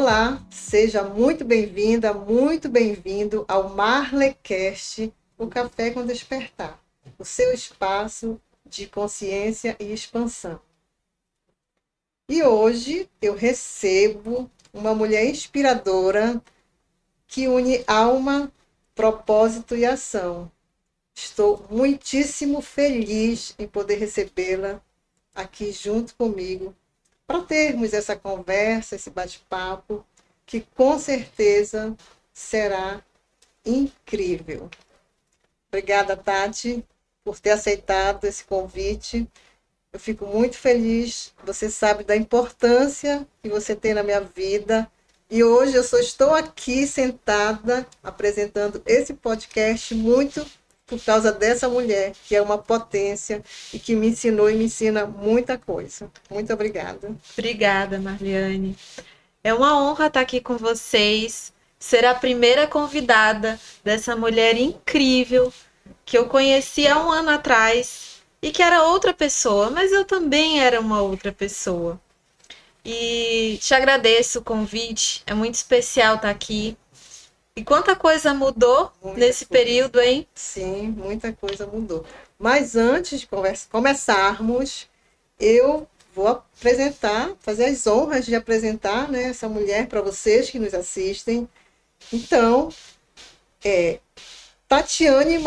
Olá, seja muito bem-vinda, muito bem-vindo ao Marlecast, o Café com Despertar, o seu espaço de consciência e expansão. E hoje eu recebo uma mulher inspiradora que une alma, propósito e ação. Estou muitíssimo feliz em poder recebê-la aqui junto comigo para termos essa conversa, esse bate-papo, que com certeza será incrível. Obrigada, Tati, por ter aceitado esse convite. Eu fico muito feliz. Você sabe da importância que você tem na minha vida. E hoje eu só estou aqui sentada apresentando esse podcast muito por causa dessa mulher, que é uma potência e que me ensinou e me ensina muita coisa. Muito obrigada. Obrigada, Marliane. É uma honra estar aqui com vocês, ser a primeira convidada dessa mulher incrível que eu conheci há um ano atrás e que era outra pessoa, mas eu também era uma outra pessoa. E te agradeço o convite, é muito especial estar aqui. E quanta coisa mudou nesse período, hein? Sim, muita coisa mudou. Mas antes de começarmos, eu vou apresentar, fazer as honras de apresentar, né, essa mulher para vocês que nos assistem. Então, Tatiane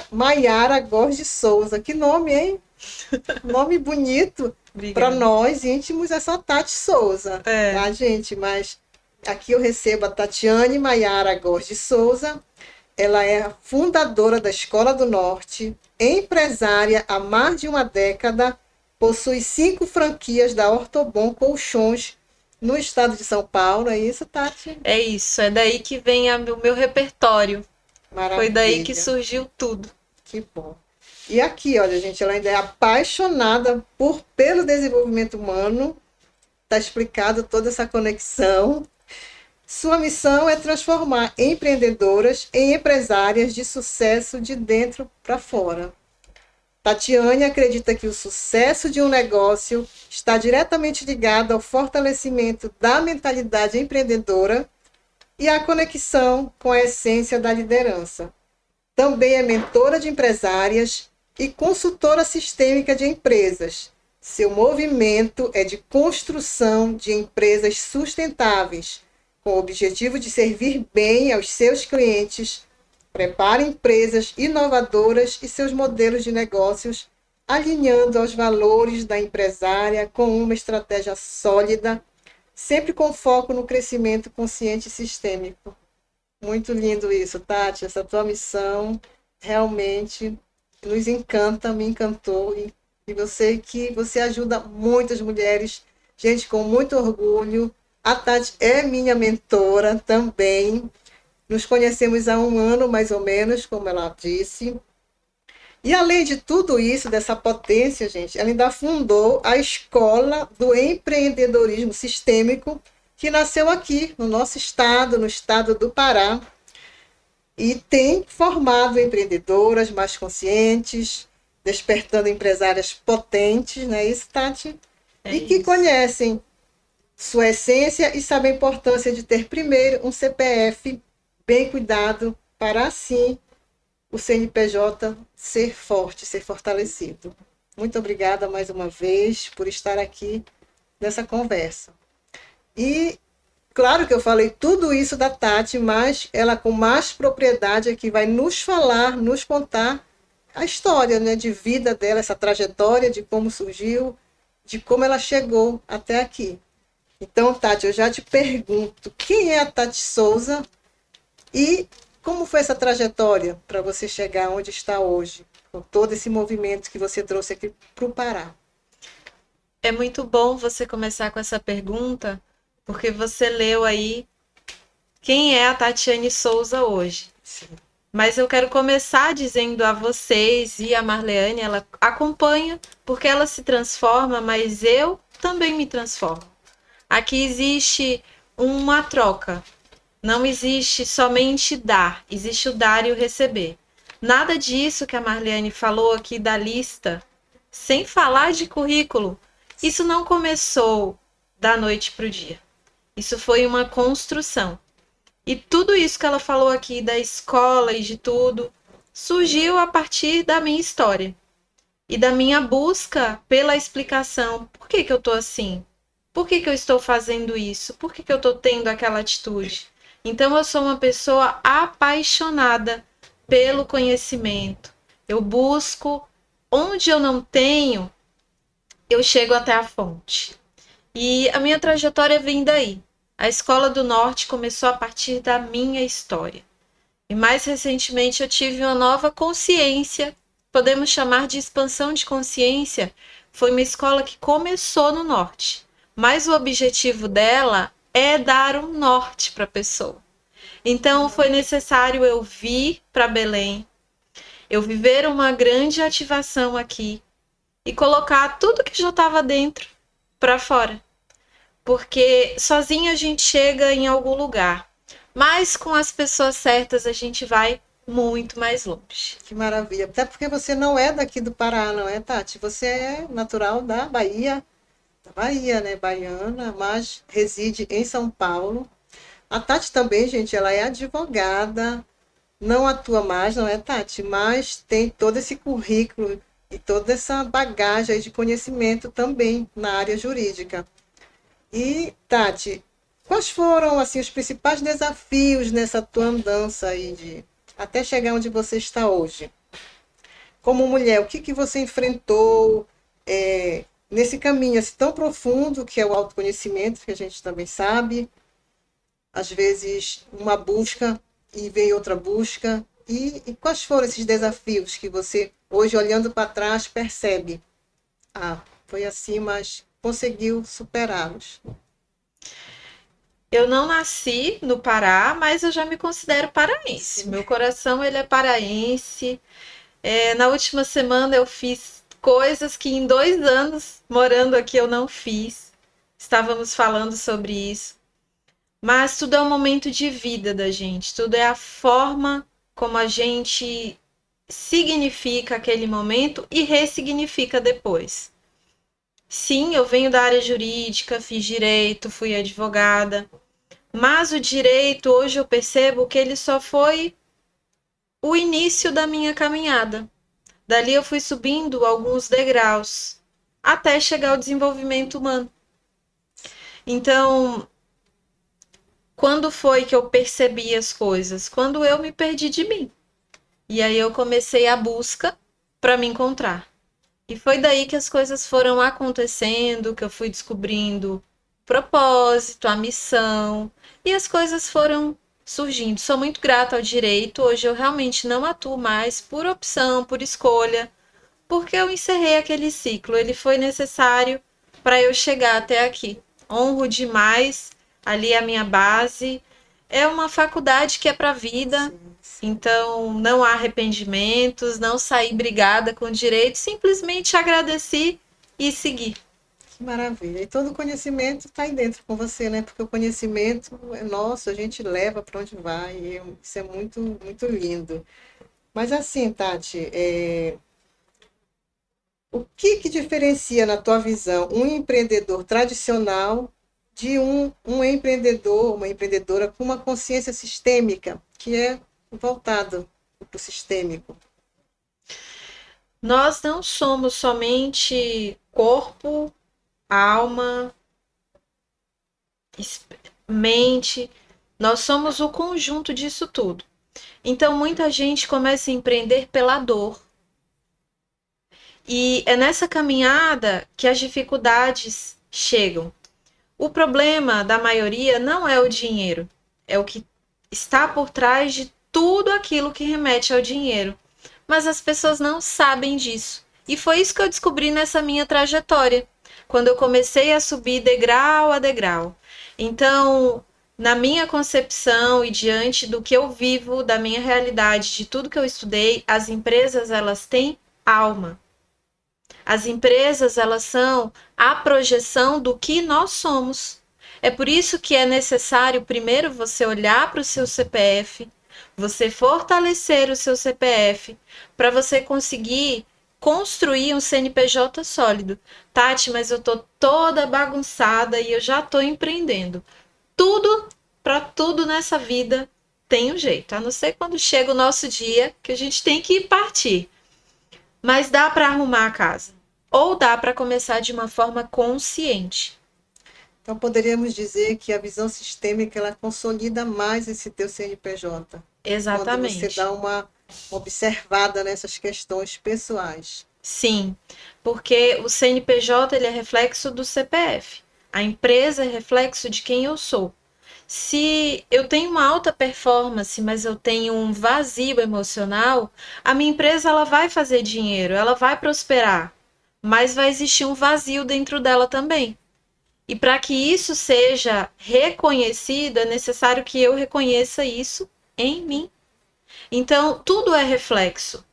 Maiara Góes de Souza. Que nome, hein? Nome bonito. Para nós íntimos é só Tati Souza, tá, gente? Mas aqui eu recebo a Tatiane Maiara Góes de Souza. Ela é a fundadora da Escola do Norte, empresária há mais de uma década, possui 5 franquias da Ortobon Colchões no estado de São Paulo. É isso, Tati? É isso, é daí que vem o meu repertório. Maravilha. Foi daí que surgiu tudo. Que bom. E aqui, olha, gente, ela ainda é apaixonada pelo desenvolvimento humano. Está explicado toda essa conexão. Sua missão é transformar empreendedoras em empresárias de sucesso de dentro para fora. Tatiane acredita que o sucesso de um negócio está diretamente ligado ao fortalecimento da mentalidade empreendedora e à conexão com a essência da liderança. Também é mentora de empresárias e consultora sistêmica de empresas. Seu movimento é de construção de empresas sustentáveis, com o objetivo de servir bem aos seus clientes. Prepara empresas inovadoras e seus modelos de negócios, alinhando aos valores da empresária com uma estratégia sólida, sempre com foco no crescimento consciente e sistêmico. Muito lindo isso, Tati. Essa tua missão realmente nos encanta, me encantou. E eu sei que você ajuda muitas mulheres, gente, com muito orgulho. A Tati é minha mentora também. Nos conhecemos há um ano, mais ou menos, como ela disse. E além de tudo isso, dessa potência, gente, ela ainda fundou a Escola do Empreendedorismo Sistêmico, que nasceu aqui, no nosso estado, no estado do Pará. E tem formado empreendedoras mais conscientes, despertando empresárias potentes, não é isso, Tati? Que conhecem sua essência e sabem a importância de ter primeiro um CPF bem cuidado para assim o CNPJ ser forte, ser fortalecido. Muito obrigada mais uma vez por estar aqui nessa conversa. E claro que eu falei tudo isso da Tati, mas ela com mais propriedade aqui vai nos falar, nos contar a história, né, de vida dela, essa trajetória, de como surgiu, de como ela chegou até aqui. Então, Tati, eu já te pergunto, quem é a Tati Souza e como foi essa trajetória para você chegar onde está hoje, com todo esse movimento que você trouxe aqui para o Pará? É muito bom você começar com essa pergunta, porque você leu aí quem é a Tatiane Souza hoje. Sim. Mas eu quero começar dizendo a vocês e a Marliane, ela acompanha porque ela se transforma, mas eu também me transformo. Aqui existe uma troca. Não existe somente dar, existe o dar e o receber. Nada disso que a Marliane falou aqui da lista, sem falar de currículo, isso não começou da noite para o dia. Isso foi uma construção. E tudo isso que ela falou aqui da escola e de tudo, surgiu a partir da minha história. E da minha busca pela explicação. Por que que eu tô assim? Por que que eu estou fazendo isso? Por que que eu tô tendo aquela atitude? Então eu sou uma pessoa apaixonada pelo conhecimento. Eu busco onde eu não tenho, eu chego até a fonte. E a minha trajetória vem daí. A Escola do Norte começou a partir da minha história. E mais recentemente eu tive uma nova consciência, podemos chamar de expansão de consciência. Foi uma escola que começou no Norte, mas o objetivo dela é dar um norte para a pessoa. Então foi necessário eu vir para Belém, eu viver uma grande ativação aqui e colocar tudo que já estava dentro para fora. Porque sozinha a gente chega em algum lugar, mas com as pessoas certas a gente vai muito mais longe. Que maravilha. Até porque você não é daqui do Pará, não é, Tati? Você é natural da Bahia, né? Baiana, mas reside em São Paulo. A Tati também, gente, ela é advogada, não atua mais, não é, Tati? Mas tem todo esse currículo e toda essa bagagem aí de conhecimento também na área jurídica. E, Tati, quais foram assim os principais desafios nessa tua andança aí até chegar onde você está hoje? Como mulher, o que que você enfrentou nesse caminho assim, tão profundo que é o autoconhecimento, que a gente também sabe, às vezes uma busca e vem outra busca. E quais foram esses desafios que você, hoje, olhando para trás, percebe? Ah, foi assim, mas conseguiu superá-los. Eu não nasci no Pará, mas eu já me considero paraense. Meu coração ele é paraense. Na última semana eu fiz coisas que em 2 anos morando aqui eu não fiz. Estávamos falando sobre isso. Mas tudo é um momento de vida da gente. Tudo é a forma como a gente significa aquele momento e ressignifica depois. Sim, eu venho da área jurídica, fiz direito, fui advogada. Mas o direito, hoje eu percebo que ele só foi o início da minha caminhada. Dali eu fui subindo alguns degraus até chegar ao desenvolvimento humano. Então, quando foi que eu percebi as coisas? Quando eu me perdi de mim. E aí eu comecei a busca para me encontrar. E foi daí que as coisas foram acontecendo, que eu fui descobrindo o propósito, a missão, e as coisas foram surgindo. Sou muito grata ao direito, hoje eu realmente não atuo mais por opção, por escolha, porque eu encerrei aquele ciclo, ele foi necessário para eu chegar até aqui. Honro demais, ali a minha base, é uma faculdade que é para a vida. Então, não há arrependimentos, não saí brigada com o direito, simplesmente agradeci e segui. Que maravilha. E todo o conhecimento está aí dentro com você, né? Porque o conhecimento é nosso, a gente leva para onde vai. E isso é muito, muito lindo. Mas assim, Tati, o que diferencia, na tua visão, um empreendedor tradicional de um empreendedor, uma empreendedora com uma consciência sistêmica, que é voltado para o sistêmico? Nós não somos somente corpo, alma, mente, nós somos o conjunto disso tudo. Então, muita gente começa a empreender pela dor. E é nessa caminhada que as dificuldades chegam. O problema da maioria não é o dinheiro, é o que está por trás de tudo aquilo que remete ao dinheiro. Mas as pessoas não sabem disso. E foi isso que eu descobri nessa minha trajetória, quando eu comecei a subir degrau a degrau. Então, na minha concepção e diante do que eu vivo, da minha realidade, de tudo que eu estudei, as empresas, elas têm alma. As empresas, elas são a projeção do que nós somos. É por isso que é necessário, primeiro, você olhar para o seu CPF, você fortalecer o seu CPF, para você conseguir construir um CNPJ sólido. Tati, mas eu tô toda bagunçada e eu já tô empreendendo. para tudo nessa vida tem um jeito, a não ser quando chega o nosso dia que a gente tem que partir. Mas dá para arrumar a casa. Ou dá para começar de uma forma consciente. Então, poderíamos dizer que a visão sistêmica ela consolida mais esse teu CNPJ. Quando você Exatamente. dá uma observada nessas questões pessoais. Sim, porque o CNPJ ele é reflexo do CPF. A empresa é reflexo de quem eu sou. Se eu tenho uma alta performance, mas eu tenho um vazio emocional, a minha empresa ela vai fazer dinheiro, ela vai prosperar, mas vai existir um vazio dentro dela também. E para que isso seja reconhecido, é necessário que eu reconheça isso em mim. Então, tudo é reflexo.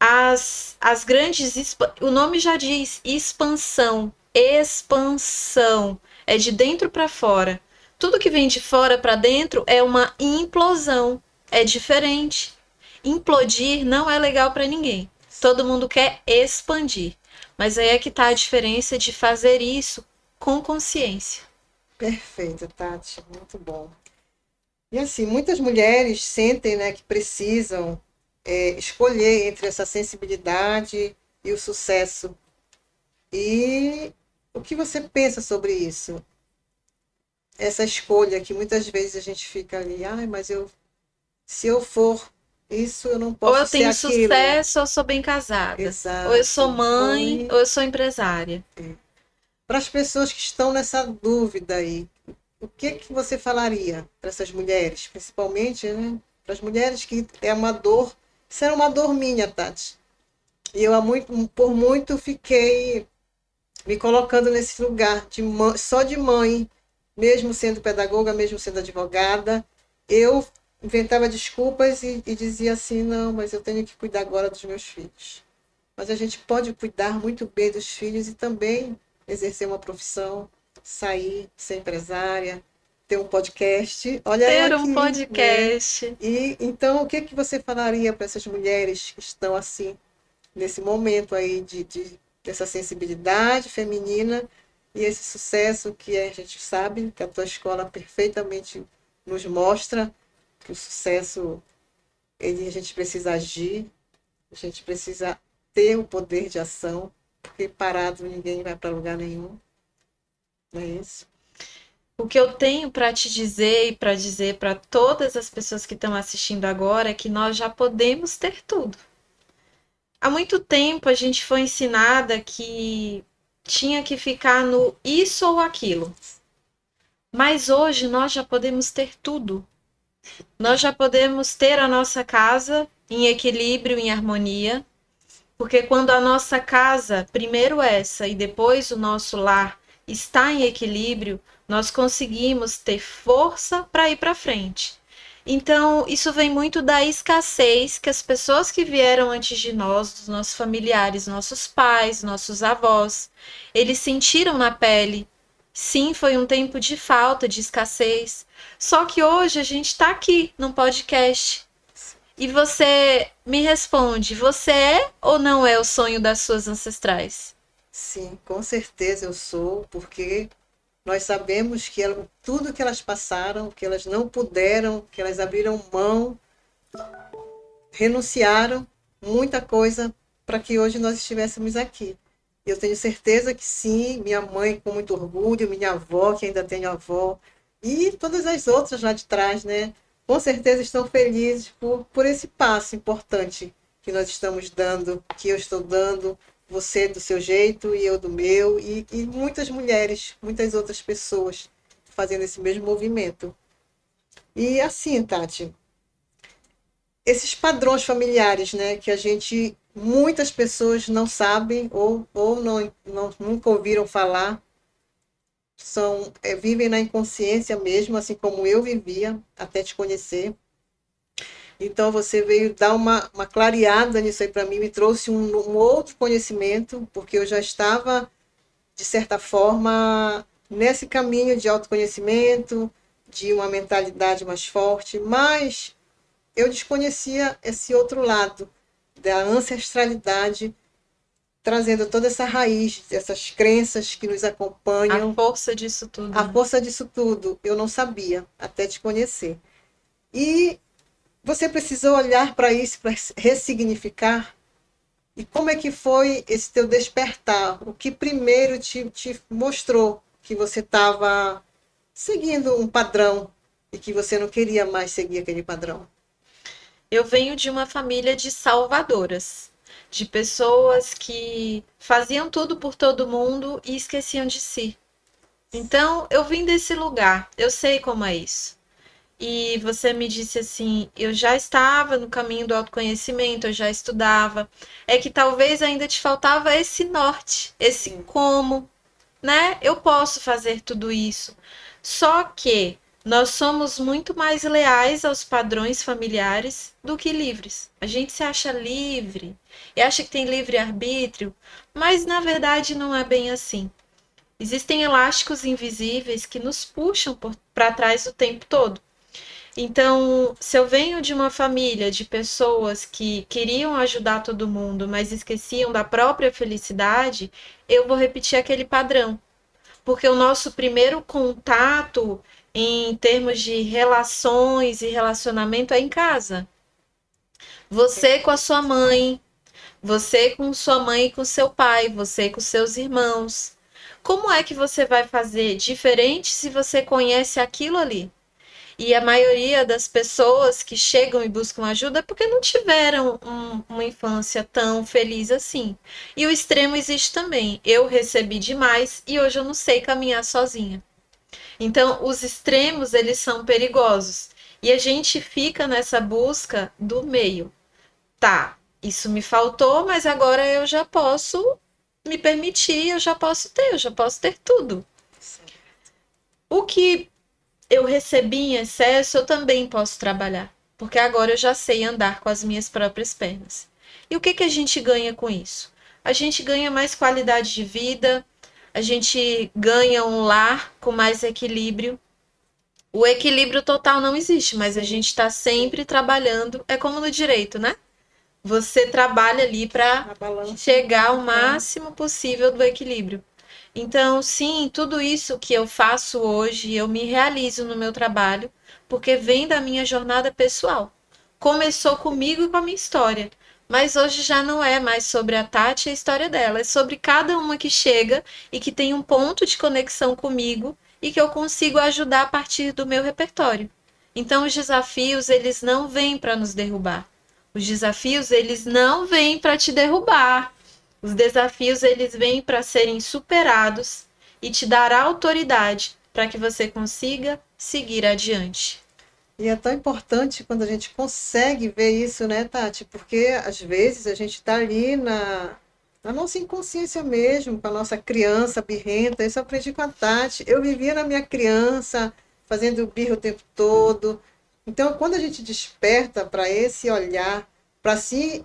As grandes. O nome já diz expansão. Expansão. É de dentro para fora. Tudo que vem de fora para dentro é uma implosão. É diferente. Implodir não é legal para ninguém. Todo mundo quer expandir. Mas aí é que está a diferença de fazer isso com consciência. Perfeito, Tati. Muito bom. E assim, muitas mulheres sentem, né, que precisam escolher entre essa sensibilidade e o sucesso. E o que você pensa sobre isso? Essa escolha que muitas vezes a gente fica ali, ai, mas se eu for isso, eu não Ou posso eu ser tenho aquilo. sucesso ou eu sou bem casada. Ou eu sou Exato. mãe ou eu sou empresária. Para as pessoas que estão nessa dúvida aí, o que você falaria para essas mulheres, principalmente, né? Para as mulheres que é uma dor, isso era uma dor minha, Tati. E eu por muito fiquei me colocando nesse lugar de mãe, só de mãe, mesmo sendo pedagoga, mesmo sendo advogada, eu inventava desculpas e dizia assim, não, mas eu tenho que cuidar agora dos meus filhos. Mas a gente pode cuidar muito bem dos filhos e também exercer uma profissão, sair, ser empresária, ter um podcast. Olha eu Ter um aqui, né? podcast. E então, o que que você falaria para essas mulheres que estão assim nesse momento aí dessa sensibilidade feminina e esse sucesso que a gente sabe que a tua escola perfeitamente nos mostra que o sucesso a gente precisa agir, a gente precisa ter o poder de ação, porque parado ninguém vai para lugar nenhum, não é isso? O que eu tenho para te dizer e para dizer para todas as pessoas que estão assistindo agora é que nós já podemos ter tudo. Há muito tempo a gente foi ensinada que tinha que ficar no isso ou aquilo. Mas hoje nós já podemos ter tudo. Nós já podemos ter a nossa casa em equilíbrio, em harmonia, porque quando a nossa casa, primeiro essa e depois o nosso lar, está em equilíbrio, nós conseguimos ter força para ir para frente. Então, isso vem muito da escassez que as pessoas que vieram antes de nós, dos nossos familiares, nossos pais, nossos avós, eles sentiram na pele. Sim, foi um tempo de falta, de escassez. Só que hoje a gente está aqui num podcast. E você me responde, você é ou não é o sonho das suas ancestrais? Sim, com certeza eu sou, porque nós sabemos que tudo que elas passaram, que elas não puderam, que elas abriram mão, renunciaram muita coisa para que hoje nós estivéssemos aqui. Eu tenho certeza que sim, minha mãe com muito orgulho, minha avó, que ainda tenho avó, e todas as outras lá de trás, né? Com certeza estão felizes por esse passo importante que nós estamos dando, que eu estou dando, você do seu jeito e eu do meu, e muitas mulheres, muitas outras pessoas fazendo esse mesmo movimento. E assim, Tati, esses padrões familiares, né, que a gente, muitas pessoas não sabem ou nunca ouviram falar, vivem na inconsciência mesmo, assim como eu vivia, até te conhecer. Então você veio dar uma clareada nisso aí para mim, me trouxe um outro conhecimento, porque eu já estava, de certa forma, nesse caminho de autoconhecimento, de uma mentalidade mais forte, mas eu desconhecia esse outro lado da ancestralidade trazendo toda essa raiz, essas crenças que nos acompanham. A força disso tudo. A força disso tudo, eu não sabia, até te conhecer. E você precisou olhar para isso, para ressignificar. E como é que foi esse teu despertar? O que primeiro te mostrou que você estava seguindo um padrão e que você não queria mais seguir aquele padrão? Eu venho de uma família de salvadoras, de pessoas que faziam tudo por todo mundo e esqueciam de si. Então, eu vim desse lugar, eu sei como é isso. E você me disse assim, eu já estava no caminho do autoconhecimento, eu já estudava. É que talvez ainda te faltava esse norte, esse como, né? Eu posso fazer tudo isso. Só que nós somos muito mais leais aos padrões familiares do que livres. A gente se acha livre e acha que tem livre-arbítrio, mas na verdade não é bem assim. Existem elásticos invisíveis que nos puxam para trás o tempo todo. Então, se eu venho de uma família de pessoas que queriam ajudar todo mundo, mas esqueciam da própria felicidade, eu vou repetir aquele padrão. Porque o nosso primeiro contato em termos de relações e relacionamento é em casa. Você com a sua mãe, você com sua mãe e com seu pai, você com seus irmãos. Como é que você vai fazer diferente se você conhece aquilo ali? E a maioria das pessoas que chegam e buscam ajuda é porque não tiveram uma infância tão feliz assim. E o extremo existe também. Eu recebi demais e hoje eu não sei caminhar sozinha. Então, os extremos, eles são perigosos. E a gente fica nessa busca do meio. Tá, isso me faltou, mas agora eu já posso me permitir, eu já posso ter tudo. O que eu recebi em excesso, eu também posso trabalhar, porque agora eu já sei andar com as minhas próprias pernas. E o que que a gente ganha com isso? A gente ganha mais qualidade de vida, a gente ganha um lar com mais equilíbrio. O equilíbrio total não existe, mas a gente está sempre trabalhando. É como no direito, né? Você trabalha ali para chegar ao máximo possível do equilíbrio. Então, sim, tudo isso que eu faço hoje, eu me realizo no meu trabalho, porque vem da minha jornada pessoal. Começou comigo e com a minha história, mas hoje já não é mais sobre a Tati e a história dela, é sobre cada uma que chega e que tem um ponto de conexão comigo e que eu consigo ajudar a partir do meu repertório. Então, os desafios, eles não vêm para nos derrubar. Os desafios, eles não vêm para te derrubar. Os desafios, eles vêm para serem superados e te dar autoridade para que você consiga seguir adiante. E é tão importante quando a gente consegue ver isso, né, Tati? Porque às vezes a gente está ali na nossa inconsciência mesmo, com a nossa criança birrenta. Isso eu aprendi com a Tati. Eu vivia na minha criança, fazendo birra o tempo todo. Então, quando a gente desperta para esse olhar, para se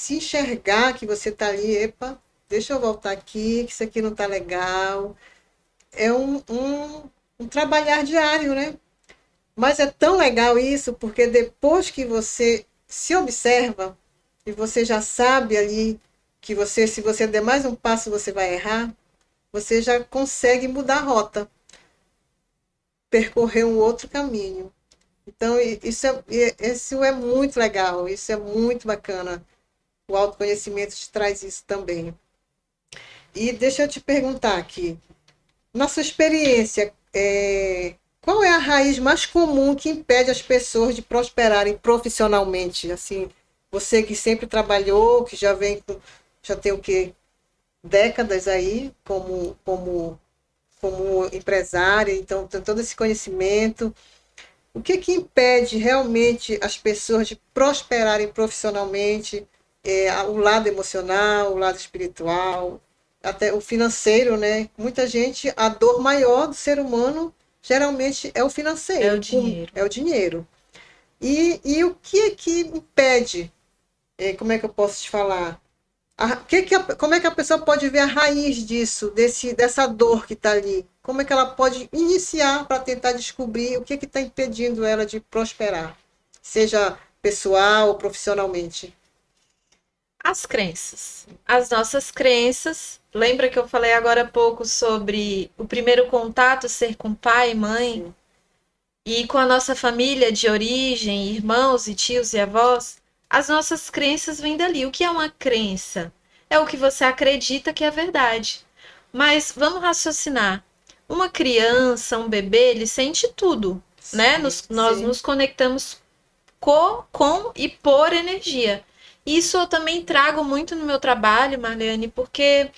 enxergar que você está ali, epa, deixa eu voltar aqui, que isso aqui não está legal. É um trabalhar diário, né? Mas é tão legal isso, porque depois que você se observa, e você já sabe ali que você, se você der mais um passo, você vai errar, você já consegue mudar a rota, percorrer um outro caminho. Então, isso é muito legal, isso é muito bacana. O autoconhecimento te traz isso também. E deixa eu te perguntar aqui, na sua experiência, qual é a raiz mais comum que impede as pessoas de prosperarem profissionalmente? Assim, você que sempre trabalhou, que já tem o quê? Décadas aí como empresária, então tem todo esse conhecimento. O que que impede realmente as pessoas de prosperarem profissionalmente? O lado emocional, o lado espiritual, até o financeiro, né? Muita gente, a dor maior do ser humano geralmente é o financeiro. É o dinheiro. É o dinheiro. E o que é que impede? Como é que eu posso te falar? Como é que a pessoa pode ver a raiz dessa dor que está ali? Como é que ela pode iniciar para tentar descobrir o que está impedindo ela de prosperar? Seja pessoal ou profissionalmente. As crenças. As nossas crenças. Lembra que eu falei agora há pouco sobre o primeiro contato ser com pai e mãe? Sim. E com a nossa família de origem, irmãos e tios e avós? As nossas crenças vêm dali. O que é uma crença? É o que você acredita que é verdade. Mas vamos raciocinar. Uma criança, um bebê, ele sente tudo, né? Nós Sim. nos conectamos com e por energia. Isso eu também trago muito no meu trabalho, Marlene, porque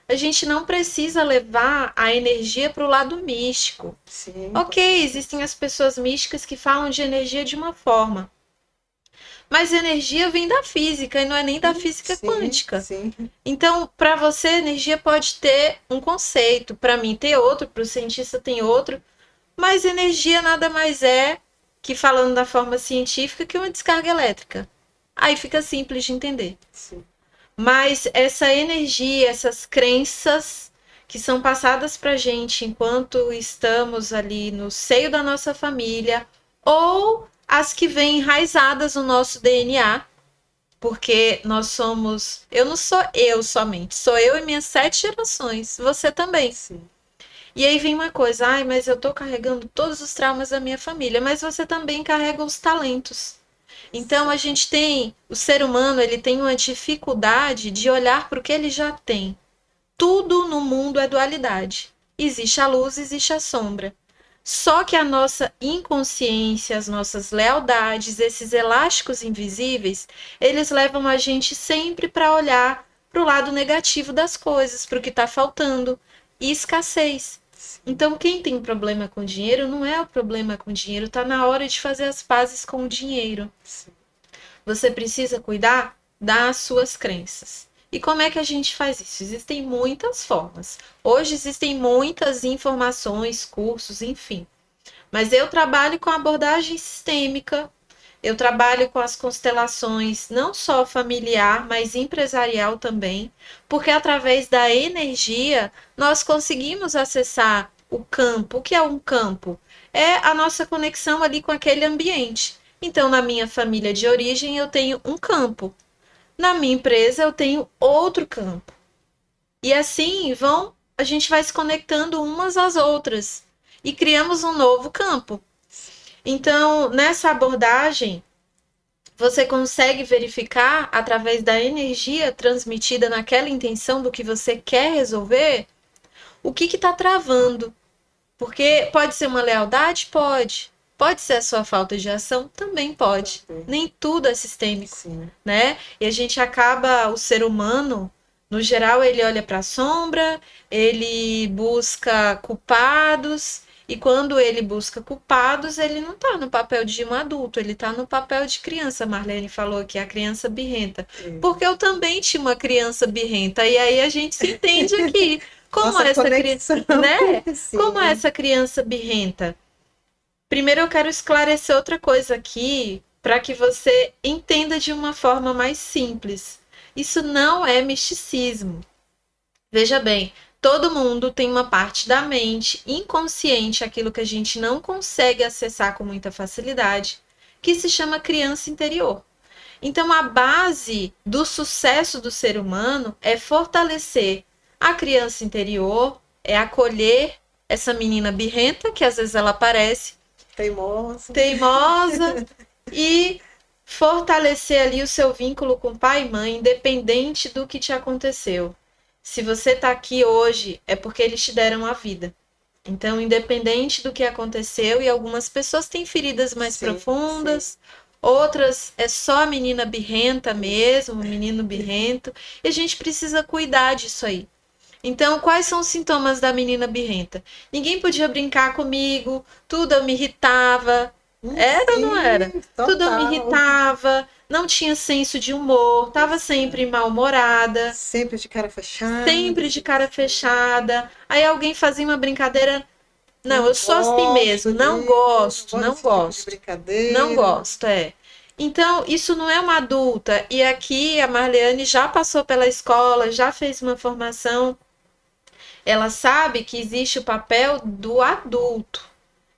a gente não precisa levar a energia para o lado místico. Sim. Ok, existem as pessoas místicas que falam de energia de uma forma, mas energia vem da física e não é nem da física Sim, quântica. sim. Então, para você, energia pode ter um conceito, para mim tem outro, para o cientista tem outro, mas energia nada mais é que, falando da forma científica, que uma descarga elétrica. Aí fica simples de entender. Sim. Mas essa energia, essas crenças que são passadas para a gente enquanto estamos ali no seio da nossa família, ou as que vêm enraizadas no nosso DNA, porque nós somos. Eu não sou eu somente, sou eu e minhas 7 gerações. Você também. Sim. E aí vem uma coisa, ai, mas eu tô carregando todos os traumas da minha família, mas você também carrega os talentos. Então a gente tem, o ser humano, ele tem uma dificuldade de olhar para o que ele já tem. Tudo no mundo é dualidade. Existe a luz, existe a sombra. Só que a nossa inconsciência, as nossas lealdades, esses elásticos invisíveis, eles levam a gente sempre para olhar para o lado negativo das coisas, para o que está faltando, e escassez. Então, quem tem problema com dinheiro não é o problema com dinheiro, está na hora de fazer as pazes com o dinheiro. Sim. Você precisa cuidar das suas crenças. E como é que a gente faz isso? Existem muitas formas. Hoje existem muitas informações, cursos, enfim. Mas eu trabalho com abordagem sistêmica, eu trabalho com as constelações, não só familiar, mas empresarial também, porque através da energia nós conseguimos acessar o campo. O que é um campo? É a nossa conexão ali com aquele ambiente. Então, na minha família de origem, eu tenho um campo. Na minha empresa, eu tenho outro campo. E assim a gente vai se conectando umas às outras e criamos um novo campo. Então, nessa abordagem, você consegue verificar através da energia transmitida naquela intenção do que você quer resolver, o que está travando. Porque pode ser uma lealdade? Pode. Pode ser a sua falta de ação? Também pode. Nem tudo é sistêmico, Sim. né? E a gente acaba, o ser humano, no geral, ele olha para a sombra, ele busca culpados, e quando ele busca culpados, ele não está no papel de um adulto, ele está no papel de criança. Marlene falou que é a criança birrenta. Porque eu também tinha uma criança birrenta, e aí a gente se entende aqui. Como Nossa essa conexão. criança, né? Sim. Como é essa criança birrenta? Primeiro eu quero esclarecer outra coisa aqui, para que você entenda de uma forma mais simples. Isso não é misticismo. Veja bem, todo mundo tem uma parte da mente inconsciente, aquilo que a gente não consegue acessar com muita facilidade, que se chama criança interior. Então, a base do sucesso do ser humano é fortalecer a criança interior, é acolher essa menina birrenta, que às vezes ela aparece teimosa, e fortalecer ali o seu vínculo com pai e mãe, independente do que te aconteceu. Se você está aqui hoje, é porque eles te deram a vida. Então, independente do que aconteceu, e algumas pessoas têm feridas mais profundas, outras é só a menina birrenta mesmo, o menino birrento, e a gente precisa cuidar disso aí. Então, quais são os sintomas da menina birrenta? Ninguém podia brincar comigo, tudo eu me irritava. Era ou não era? Total. Tudo eu me irritava, não tinha senso de humor, estava sempre mal-humorada. Sempre de cara fechada. Sempre de cara fechada. Aí alguém fazia uma brincadeira. Não, eu sou assim mesmo, não gosto. Não gosto, é. Então, isso não é uma adulta. E aqui a Marleane já passou pela escola, já fez uma formação. Ela sabe que existe o papel do adulto,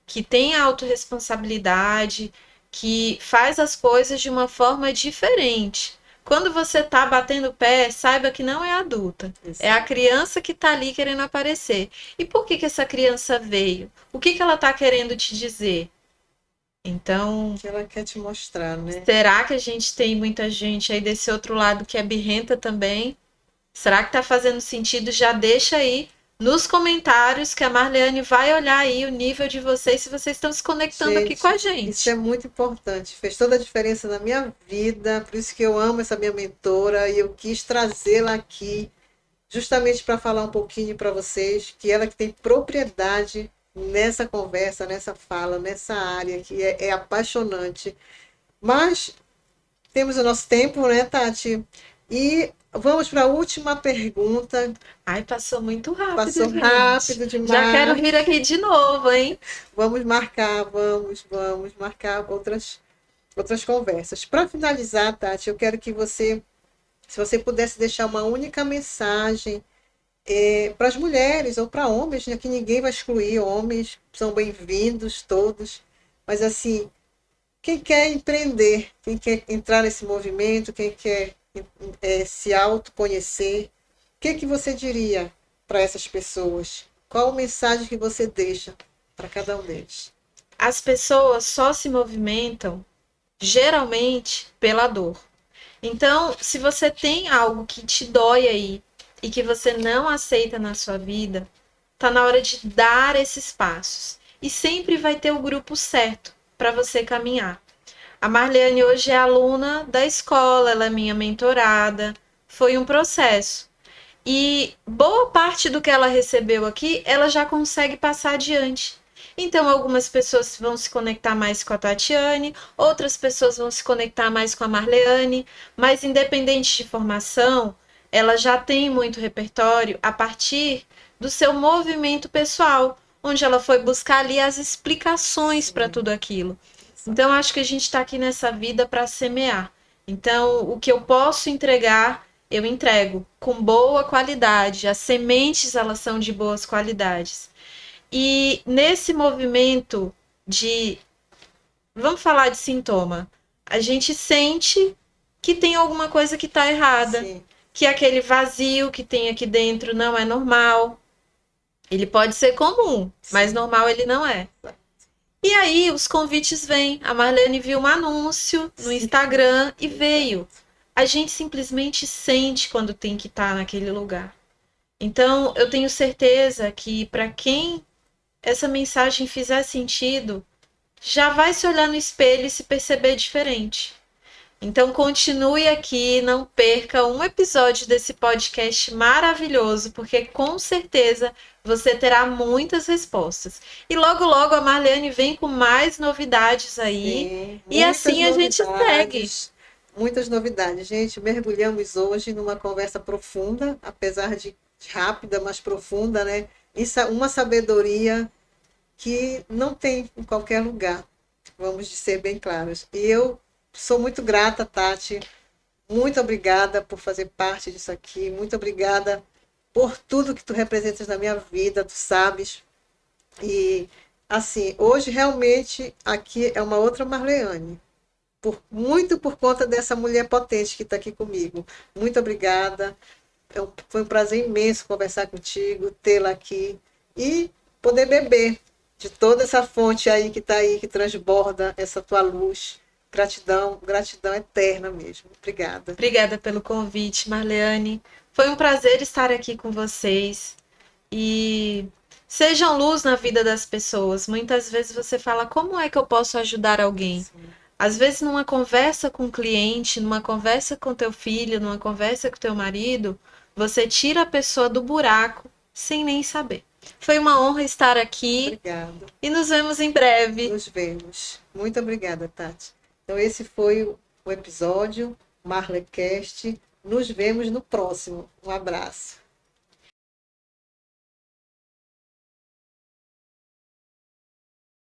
que tem autorresponsabilidade, que faz as coisas de uma forma diferente. Quando você tá batendo o pé, saiba que não é adulta. Isso. É a criança que tá ali querendo aparecer. E por que que essa criança veio? O que que ela tá querendo te dizer? Então, Que ela quer te mostrar, né? será que a gente tem muita gente aí desse outro lado que é birrenta também? Será que tá fazendo sentido? Já deixa aí nos comentários que a Marleane vai olhar aí o nível de vocês, se vocês estão se conectando aqui com a Isso é gente. muito importante. Fez toda a diferença na minha vida, por isso que eu amo essa minha mentora e eu quis trazê-la aqui, justamente para falar um pouquinho para vocês que ela que tem propriedade nessa conversa, nessa fala, nessa área que é apaixonante. Mas temos o nosso tempo, né, Tati? E vamos para a última pergunta. Ai, passou muito rápido, Passou gente. rápido demais. Já quero vir aqui de novo, hein? Vamos marcar, vamos marcar outras conversas. Para finalizar, Tati, eu quero que você, se você pudesse deixar uma única mensagem para as mulheres ou para homens, né, que ninguém vai excluir, homens são bem-vindos todos, mas assim, quem quer empreender, quem quer entrar nesse movimento, quem quer se autoconhecer, o que você diria para essas pessoas? Qual a mensagem que você deixa para cada um deles? As pessoas só se movimentam geralmente pela dor. Então, se você tem algo que te dói aí e que você não aceita na sua vida, tá na hora de dar esses passos. E sempre vai ter o grupo certo para você caminhar. A Marleane hoje é aluna da escola, ela é minha mentorada. Foi um processo. E boa parte do que ela recebeu aqui, ela já consegue passar adiante. Então, algumas pessoas vão se conectar mais com a Tatiane, outras pessoas vão se conectar mais com a Marleane, mas independente de formação, ela já tem muito repertório a partir do seu movimento pessoal, onde ela foi buscar ali as explicações para tudo aquilo. Então, acho que a gente está aqui nessa vida para semear. Então, o que eu posso entregar, eu entrego com boa qualidade. As sementes, elas são de boas qualidades. E nesse movimento de, vamos falar de sintoma, a gente sente que tem alguma coisa que está errada, Sim. que aquele vazio que tem aqui dentro não é normal. Ele pode ser comum, mas normal ele não é. E aí os convites vêm. A Marleane viu um anúncio no Instagram e veio. A gente simplesmente sente quando tem que estar naquele lugar. Então, eu tenho certeza que para quem essa mensagem fizer sentido, já vai se olhar no espelho e se perceber diferente. Então, continue aqui, não perca um episódio desse podcast maravilhoso, porque com certeza você terá muitas respostas. E logo, logo a Marleane vem com mais novidades aí. Sim, E assim a gente segue. Muitas novidades. Gente, mergulhamos hoje numa conversa profunda, apesar de rápida, mas profunda, né? Isso é uma sabedoria que não tem em qualquer lugar, vamos ser bem claros. E eu sou muito grata, Tati. Muito obrigada por fazer parte disso aqui. Muito obrigada por tudo que tu representas na minha vida, tu sabes. E, assim, hoje realmente aqui é uma outra Marleane. Muito por conta dessa mulher potente que está aqui comigo. Muito obrigada. Foi um prazer imenso conversar contigo, tê-la aqui e poder beber de toda essa fonte aí, que transborda essa tua luz. Gratidão, gratidão eterna mesmo. Obrigada. Obrigada pelo convite, Marleane. Foi um prazer estar aqui com vocês. E sejam luz na vida das pessoas. Muitas vezes você fala, como é que eu posso ajudar alguém? Sim. Às vezes, numa conversa com o cliente, numa conversa com teu filho, numa conversa com teu marido, você tira a pessoa do buraco sem nem saber. Foi uma honra estar aqui. Obrigada. E nos vemos em breve. Nos vemos. Muito obrigada, Tati. Então, esse foi o episódio MarleCast. Nos vemos no próximo. Um abraço.